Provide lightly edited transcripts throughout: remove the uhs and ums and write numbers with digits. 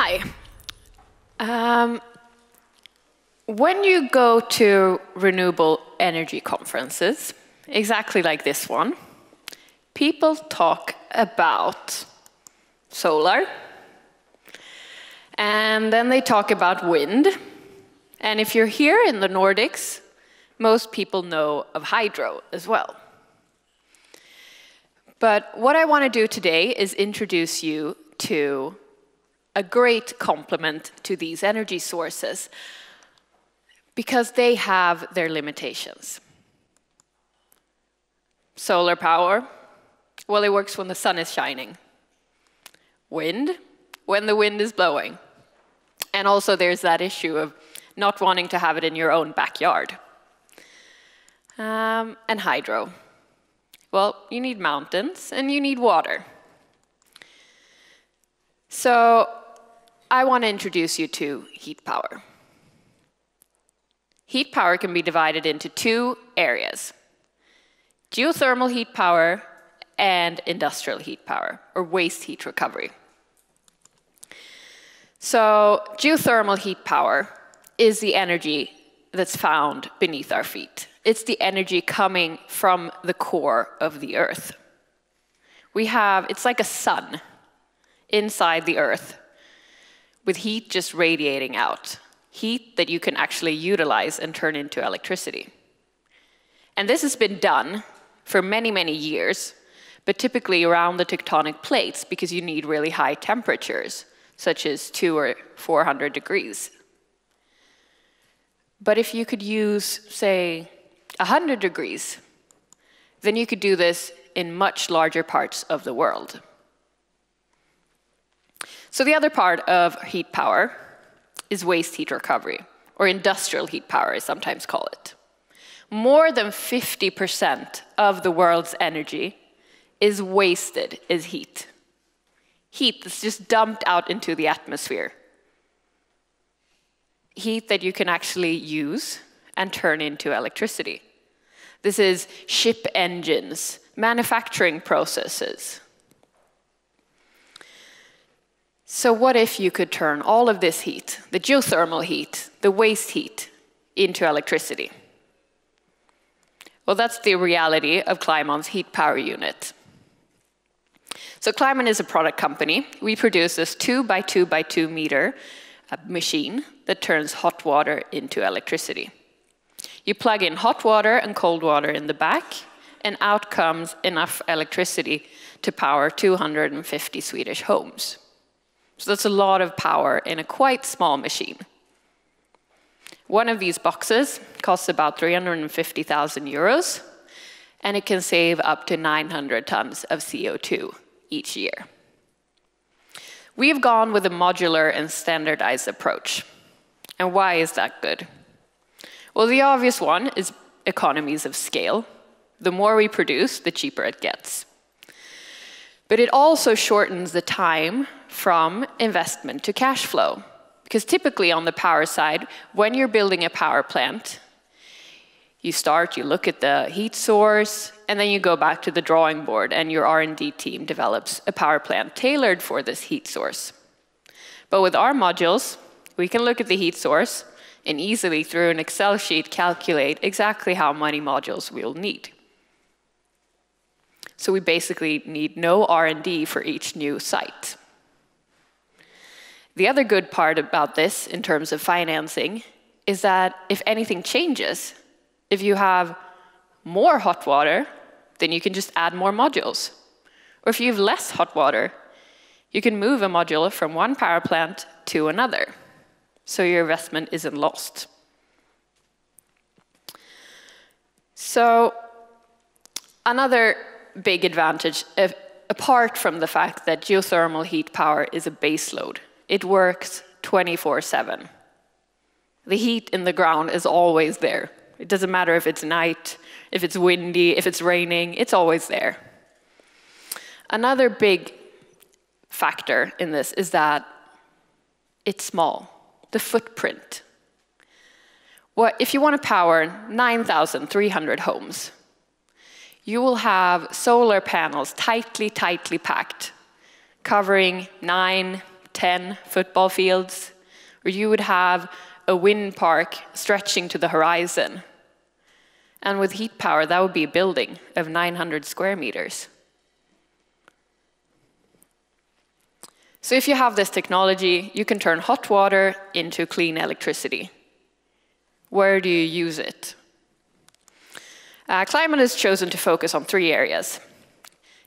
Hi. When you go to renewable energy conferences, exactly like this one, people talk about solar, and then they talk about wind. And if you're here in the Nordics, most people know of hydro as well. But what I want to do today is introduce you to a great complement to these energy sources, because they have their limitations. Solar power, well, it works when the sun is shining. Wind, when the wind is blowing. And also there's that issue of not wanting to have it in your own backyard. And hydro. Well, you need mountains and you need water. So I want to introduce you to heat power. Heat power can be divided into two areas: geothermal heat power and industrial heat power, or waste heat recovery. So geothermal heat power is the energy that's found beneath our feet. It's the energy coming from the core of the Earth. It's like a sun inside the Earth with heat just radiating out. Heat that you can actually utilize and turn into electricity. And this has been done for many, many years, but typically around the tectonic plates, because you need really high temperatures, such as 200 or 400 degrees. But if you could use, say, 100 degrees, then you could do this in much larger parts of the world. So the other part of heat power is waste heat recovery, or industrial heat power, I sometimes call it. More than 50% of the world's energy is wasted as heat. Heat that's just dumped out into the atmosphere. Heat that you can actually use and turn into electricity. This is ship engines, manufacturing processes. So what if you could turn all of this heat, the geothermal heat, the waste heat, into electricity? Well, that's the reality of Climeon's heat power unit. So Climeon is a product company. We produce this 2 by 2 by 2 meter machine that turns hot water into electricity. You plug in hot water and cold water in the back, and out comes enough electricity to power 250 Swedish homes. So that's a lot of power in a quite small machine. One of these boxes costs about 350,000 euros, and it can save up to 900 tons of CO2 each year. We have gone with a modular and standardized approach. And why is that good? Well, the obvious one is economies of scale. The more we produce, the cheaper it gets. But it also shortens the time from investment to cash flow. Because typically on the power side, when you're building a power plant, you look at the heat source, and then you go back to the drawing board, and your R&D team develops a power plant tailored for this heat source. But with our modules, we can look at the heat source and easily, through an Excel sheet, calculate exactly how many modules we'll need. So we basically need no R&D for each new site. The other good part about this, in terms of financing, is that if anything changes, if you have more hot water, then you can just add more modules. Or if you have less hot water, you can move a module from one power plant to another. So your investment isn't lost. So another big advantage, apart from the fact that geothermal heat power is a base load, it works 24/7. The heat in the ground is always there. It doesn't matter if it's night, if it's windy, if it's raining, it's always there. Another big factor in this is that it's small, the footprint. If you want to power 9,300 homes, you will have solar panels tightly packed, covering 9, 10 football fields, or you would have a wind park stretching to the horizon. And with heat power, that would be a building of 900 square meters. So if you have this technology, you can turn hot water into clean electricity. Where do you use it? Climeon has chosen to focus on 3 areas: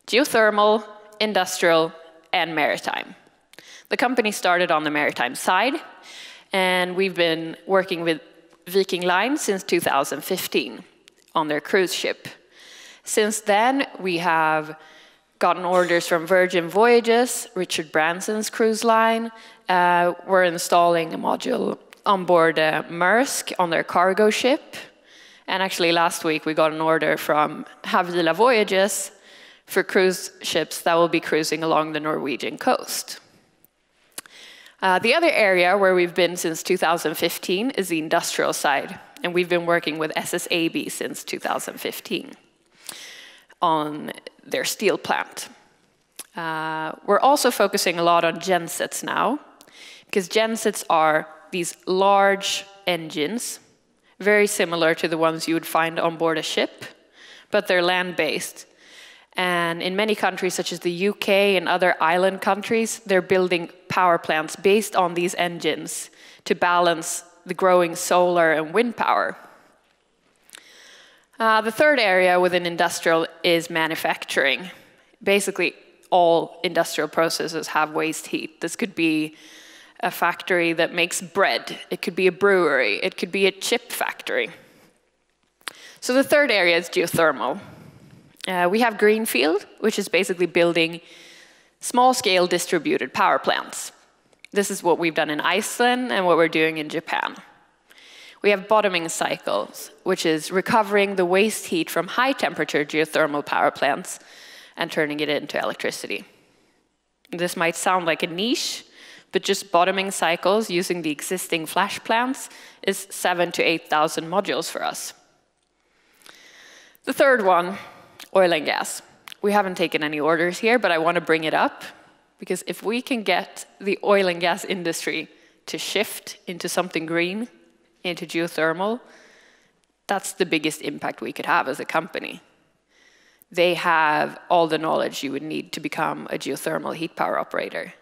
geothermal, industrial, and maritime. The company started on the maritime side, and we've been working with Viking Line since 2015 on their cruise ship. Since then, we have gotten orders from Virgin Voyages, Richard Branson's cruise line. We're installing a module on board Maersk on their cargo ship. And actually last week we got an order from Havila Voyages for cruise ships that will be cruising along the Norwegian coast. The other area where we've been since 2015 is the industrial side. And we've been working with SSAB since 2015 on their steel plant. We're also focusing a lot on gensets now, because gensets are these large engines, very similar to the ones you would find on board a ship, but they're land-based. And in many countries, such as the UK and other island countries, they're building power plants based on these engines to balance the growing solar and wind power. The third area within industrial is manufacturing. Basically, all industrial processes have waste heat. This could be a factory that makes bread. It could be a brewery. It could be a chip factory. So the third area is geothermal. We have greenfield, which is basically building small-scale distributed power plants. This is what we've done in Iceland and what we're doing in Japan. We have bottoming cycles, which is recovering the waste heat from high-temperature geothermal power plants and turning it into electricity. This might sound like a niche, but just bottoming cycles using the existing flash plants is 7,000 to 8,000 modules for us. The third one, oil and gas. We haven't taken any orders here, but I want to bring it up, because if we can get the oil and gas industry to shift into something green, into geothermal, that's the biggest impact we could have as a company. They have all the knowledge you would need to become a geothermal heat power operator.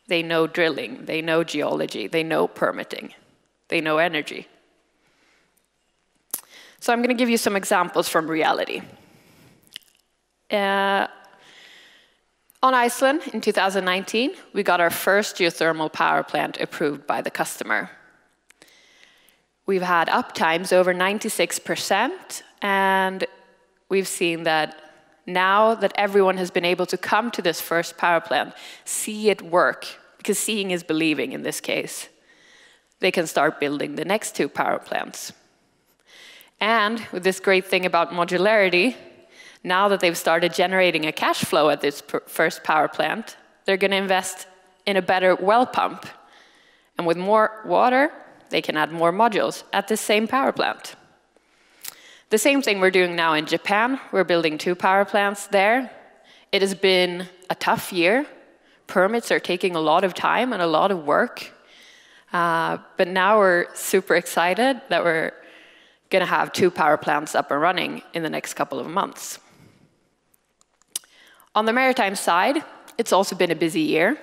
They know drilling, they know geology, they know permitting, they know energy. So I'm going to give you some examples from reality. On Iceland in 2019, we got our first geothermal power plant approved by the customer. We've had uptimes over 96%, and we've seen that now that everyone has been able to come to this first power plant, see it work, because seeing is believing in this case, they can start building the next 2 power plants. And with this great thing about modularity, now that they've started generating a cash flow at this first power plant, they're going to invest in a better well pump. And with more water, they can add more modules at the same power plant. The same thing we're doing now in Japan. We're building 2 power plants there. It has been a tough year. Permits are taking a lot of time and a lot of work. But now we're super excited that we're going to have 2 power plants up and running in the next couple of months. On the maritime side, it's also been a busy year.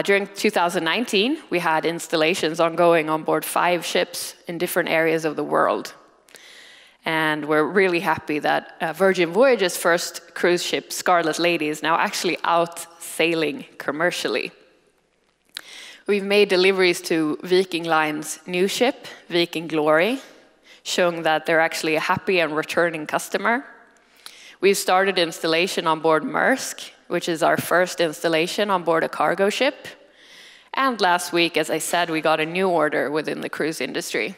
During 2019, we had installations ongoing on board 5 ships in different areas of the world. And we're really happy that Virgin Voyages' first cruise ship, Scarlet Lady, is now actually out sailing commercially. We've made deliveries to Viking Line's new ship, Viking Glory, showing that they're actually a happy and returning customer. We've started installation on board Maersk, which is our first installation on board a cargo ship. And last week, as I said, we got a new order within the cruise industry.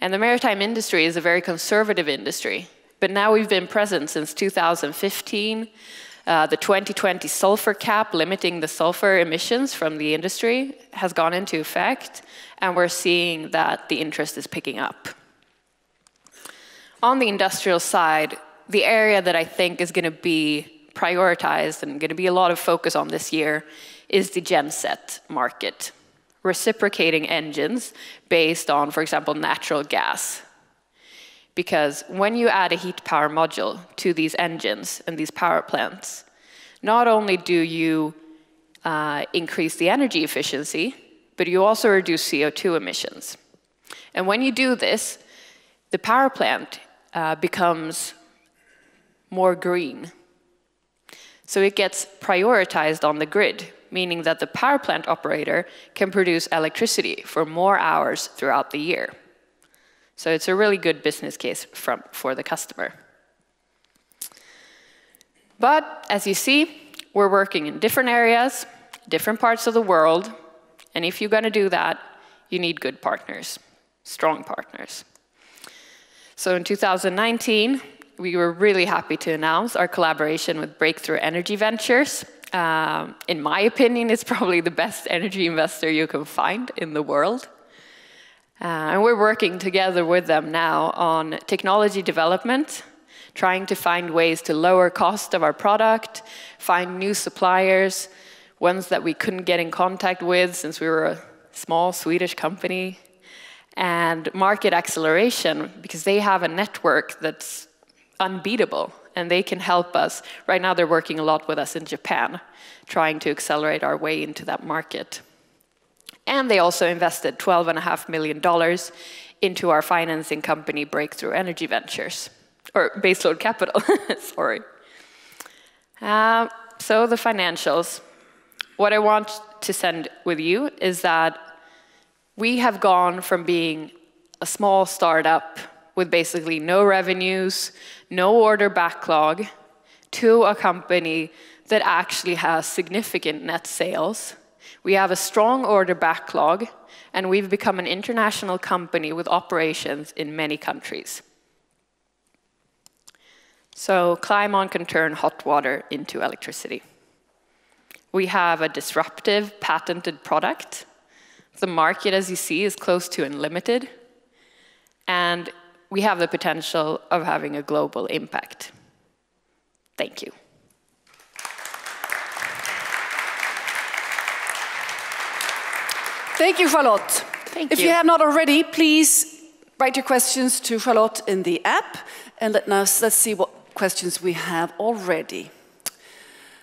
And the maritime industry is a very conservative industry, but now we've been present since 2015. The 2020 sulfur cap limiting the sulfur emissions from the industry has gone into effect, and we're seeing that the interest is picking up. On the industrial side, the area that I think is going to be prioritized and going to be a lot of focus on this year is the genset market. Reciprocating engines based on, for example, natural gas. Because when you add a heat power module to these engines and these power plants, not only do you increase the energy efficiency, but you also reduce CO2 emissions. And when you do this, the power plant becomes more green. So it gets prioritized on the grid, meaning that the power plant operator can produce electricity for more hours throughout the year. So it's a really good business case for the customer. But as you see, we're working in different areas, different parts of the world, and if you're going to do that, you need good partners, strong partners. So in 2019, we were really happy to announce our collaboration with Breakthrough Energy Ventures. In my opinion, it's probably the best energy investor you can find in the world. And we're working together with them now on technology development, trying to find ways to lower cost of our product, find new suppliers, ones that we couldn't get in contact with since we were a small Swedish company, and market acceleration, because they have a network that's unbeatable, and they can help us. Right now, they're working a lot with us in Japan, trying to accelerate our way into that market. And they also invested $12.5 million into our financing company, Breakthrough Energy Ventures, or Baseload Capital, sorry. So the financials. What I want to send with you is that we have gone from being a small startup with basically no revenues, no order backlog, to a company that actually has significant net sales. We have a strong order backlog, and we've become an international company with operations in many countries. So Climeon can turn hot water into electricity. We have a disruptive, patented product. The market, as you see, is close to unlimited. And we have the potential of having a global impact. Thank you. Thank you, Charlotte. Thank you. If you have not already, please write your questions to Charlotte in the app, and let's see what questions we have already.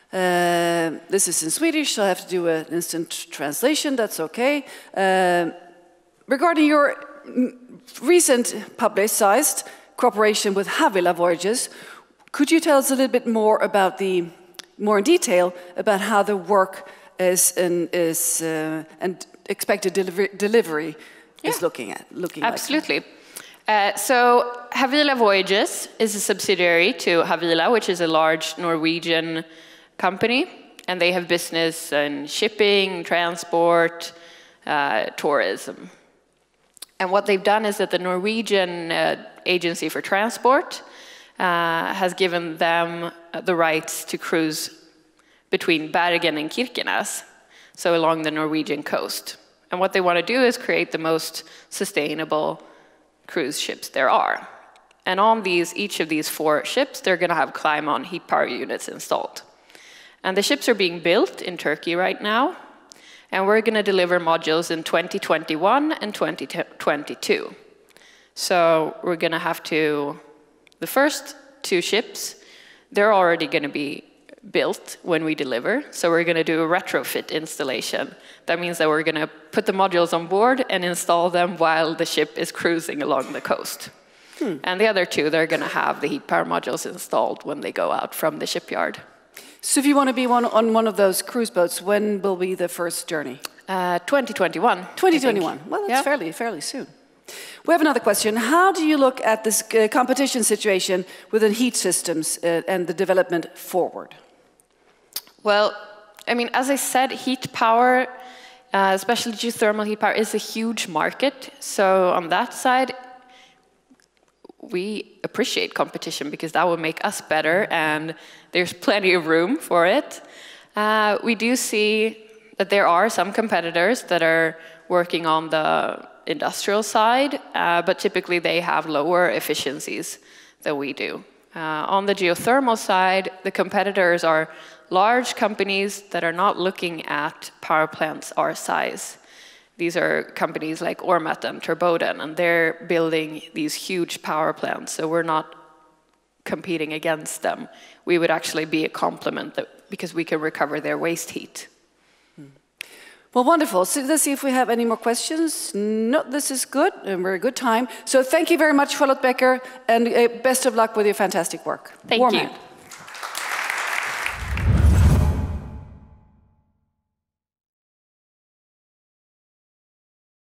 This is in Swedish, so I have to do an instant translation. That's okay. Regarding your recent publicized cooperation with Havila Voyages, could you tell us a little bit more about more in detail about how the work is and expected delivery is looking Absolutely. So Havila Voyages is a subsidiary to Havila, which is a large Norwegian company, and they have business in shipping, transport, tourism. And what they've done is that the Norwegian Agency for Transport has given them the rights to cruise between Bergen and Kirkenes, so along the Norwegian coast. And what they want to do is create the most sustainable cruise ships there are. And on each of these 4 ships, they're going to have Climeon heat power units installed. And the ships are being built in Turkey right now, and we're going to deliver modules in 2021 and 2022. So we're going to have the first 2 ships, they're already going to be built when we deliver. So we're going to do a retrofit installation. That means that we're going to put the modules on board and install them while the ship is cruising along the coast. And the other 2, they're going to have the heat power modules installed when they go out from the shipyard. So if you want to be on one of those cruise boats, when will be the first journey? 2021. 2021. Well, that's fairly soon. We have another question. How do you look at this competition situation within heat systems and the development forward? Well, I mean, as I said, heat power, especially geothermal heat power, is a huge market. So on that side, we appreciate competition because that will make us better, and there's plenty of room for it. We do see that there are some competitors that are working on the industrial side, but typically they have lower efficiencies than we do. On the geothermal side, the competitors are large companies that are not looking at power plants our size. These are companies like Ormat and Turboden, and they're building these huge power plants, so we're not competing against them. We would actually be a complement because we can recover their waste heat. Well, wonderful. So let's see if we have any more questions. No, this is good, and we're a good time. So thank you very much, Charlotte Beckor, and best of luck with your fantastic work. Thank you.